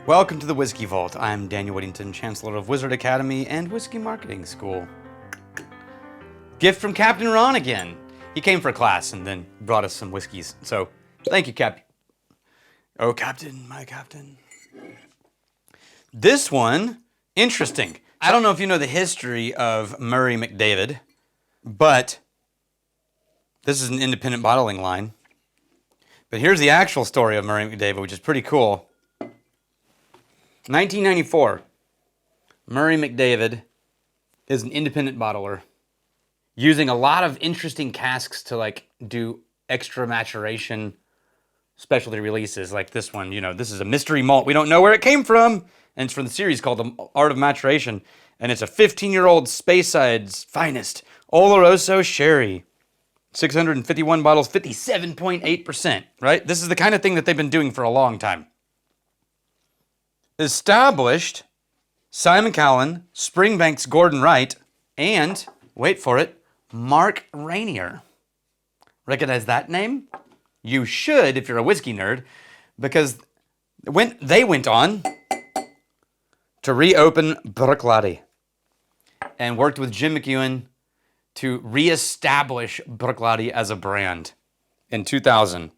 Welcome to the Whiskey Vault. I'm Daniel Whittington, Chancellor of Wizard Academy and Whiskey Marketing School. Gift from Captain Ron again. He came for class and then brought us some whiskeys. So, thank you, Captain. Oh, Captain, my Captain. This one, interesting. I don't know if you know the history of Murray McDavid, but this is an independent bottling line. But here's the actual story of Murray McDavid, which is pretty cool. 1994, Murray McDavid is an independent bottler using a lot of interesting casks to do extra maturation specialty releases like this one. You know, this is a mystery malt. We don't know where it came from. And it's from the series called The Art of Maturation. And it's a 15-year-old Speyside's finest Oloroso sherry. 651 bottles, 57.8%, right? This is the kind of thing that they've been doing for a long time. Established Simon Callan, Springbank's Gordon Wright, and, wait for it, Mark Rainier. Recognize that name? You should if you're a whiskey nerd, because when they went on to reopen Bruichladdich and worked with Jim McEwen to reestablish Bruichladdich as a brand in 2000,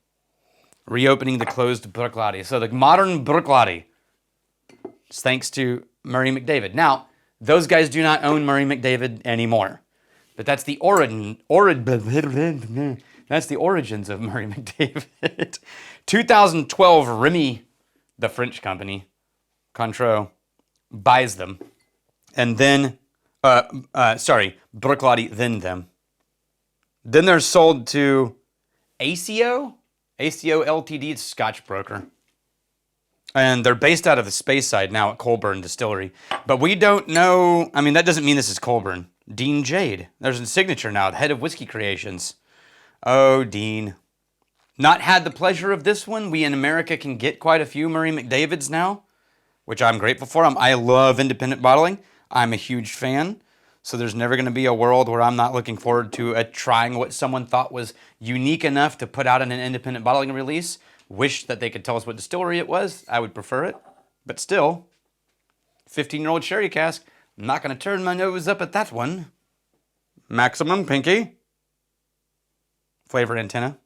reopening the closed Bruichladdich. So the modern Bruichladdich, thanks to Murray McDavid. Now, those guys do not own Murray McDavid anymore, but that's the that's the origins of Murray McDavid. 2012, Remy, the French company, Cointreau, buys them, and then, Bruichladdich then them. Then they're sold to ACO Ltd, it's a Scotch broker. And they're based out of the Speyside now at Colburn Distillery. But we don't know, I mean, that doesn't mean this is Colburn. Dean Jade. There's a signature now, the head of Whiskey Creations. Oh, Dean. Not had the pleasure of this one. We in America can get quite a few Murray McDavids now, which I'm grateful for. I love independent bottling. I'm a huge fan. So there's never going to be a world where I'm not looking forward to trying what someone thought was unique enough to put out in an independent bottling release. Wish that they could tell us what distillery it was. I would prefer it. But still, 15-year-old sherry cask. I'm not going to turn my nose up at that one. Maximum Pinky. Flavor antenna.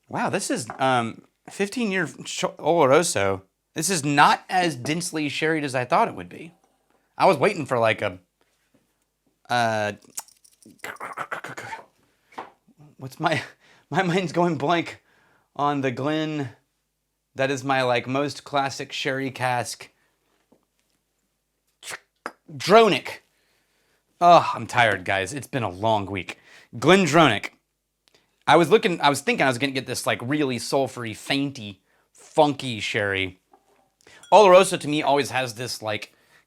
Wow, this is 15-year Oloroso. This is not as densely sherried as I thought it would be. I was waiting for like a... what's my mind's going blank on the Glen. That is my most classic sherry cask. Dronick. Oh, I'm tired, guys. It's been a long week. Glendronach. I was thinking I was going to get this really sulfury, fainty, funky sherry. Oloroso to me always has this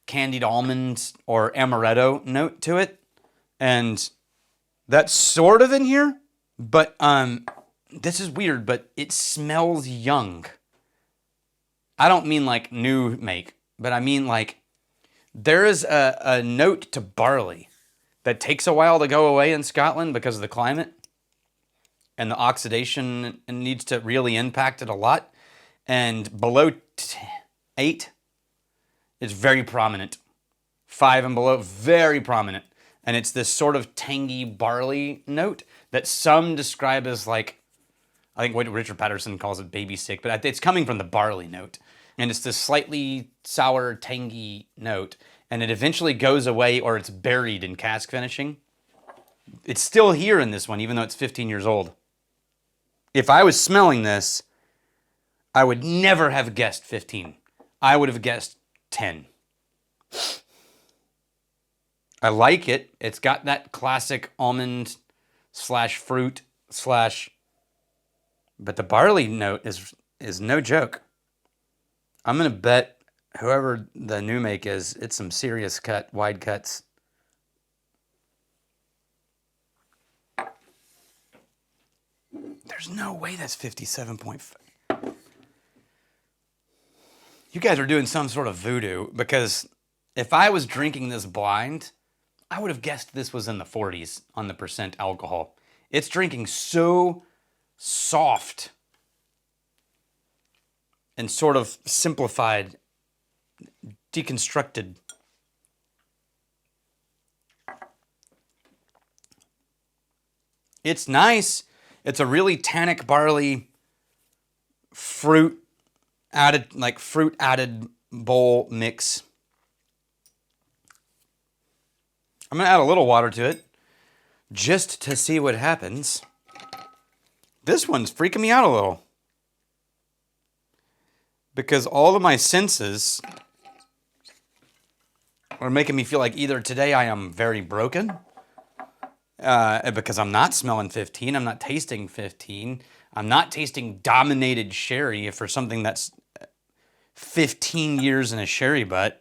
candied almond or amaretto note to it. And that's sort of in here, but this is weird, but it smells young. I don't mean new make, but I mean there is a note to barley that takes a while to go away in Scotland because of the climate and the oxidation needs to really impact it a lot. And below 8 is very prominent. 5 and below, very prominent. And it's this sort of tangy barley note that some describe as I think what Richard Patterson calls it baby sick, but it's coming from the barley note. And it's this slightly sour, tangy note. And it eventually goes away or it's buried in cask finishing. It's still here in this one, even though it's 15 years old. If I was smelling this, I would never have guessed 15. I would have guessed 10. I like it. It's got that classic almond / fruit / but the barley note is no joke. I'm going to bet whoever the new make is, it's some serious wide cuts. There's no way that's 57.5. You guys are doing some sort of voodoo, because if I was drinking this blind, I would have guessed this was in the 40s on the percent alcohol. It's drinking so soft and sort of simplified, deconstructed. It's nice. It's a really tannic barley fruit added bowl mix. I'm going to add a little water to it just to see what happens. This one's freaking me out a little, because all of my senses are making me feel like either today I am very broken, because I'm not smelling 15, I'm not tasting 15, I'm not tasting dominated sherry for something that's 15 years in a sherry butt.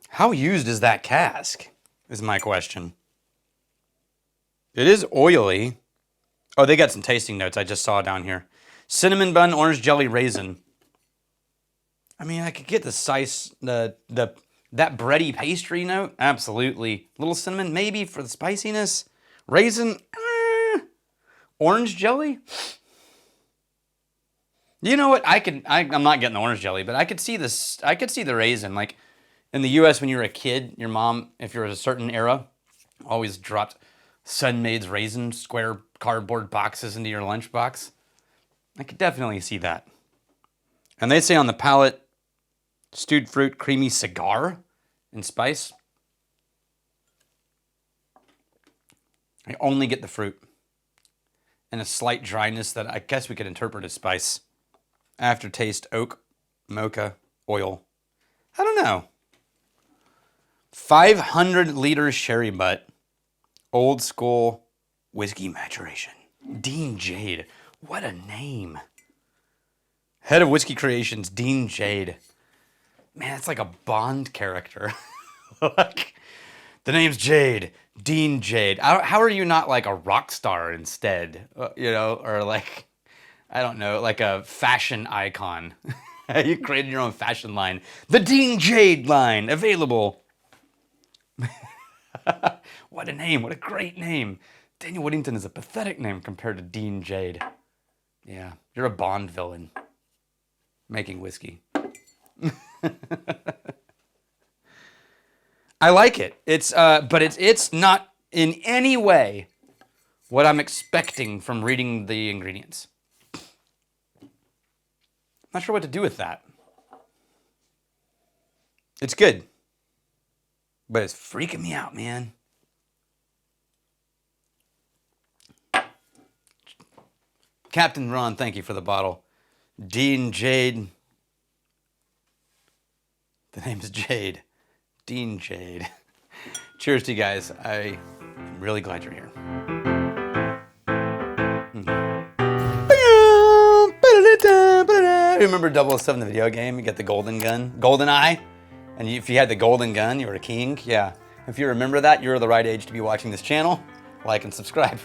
How used is that cask, is my question. It is oily. Oh, they got some tasting notes I just saw down here. Cinnamon bun, orange jelly, raisin. I mean, I could get that bready pastry note. Absolutely. Little cinnamon, maybe for the spiciness. Raisin, orange jelly. You know what? I'm not getting the orange jelly, but I could see this. I could see the raisin. Like in the U.S., when you were a kid, your mom, if you were a certain era, always dropped Sun-Maid's raisin square cardboard boxes into your lunchbox. I could definitely see that. And they say on the palate, stewed fruit, creamy cigar and spice. I only get the fruit and a slight dryness that I guess we could interpret as spice. Aftertaste, oak, mocha, oil. I don't know. 500 liter sherry butt. Old school whiskey maturation. Dean Jade. What a name. Head of Whiskey Creations, Dean Jade. Man, it's like a Bond character. Like, the name's Jade. Dean Jade. How are you not like a rock star instead? Or like, I don't know, like a fashion icon. You created your own fashion line. The Dean Jade line, available. What a name. What a great name. Daniel Whittington is a pathetic name compared to Dean Jade. Yeah, you're a Bond villain making whiskey. I like it. But it's not in any way what I'm expecting from reading the ingredients. Not sure what to do with that. It's good, but it's freaking me out, man. Captain Ron, thank you for the bottle. Dean Jade. The name's Jade. Dean Jade. Cheers to you guys. I'm really glad you're here. Remember 007, the video game? You get the golden gun, golden eye, and if you had the golden gun, you were a king. Yeah. If you remember that, you're the right age to be watching this channel. Like and subscribe.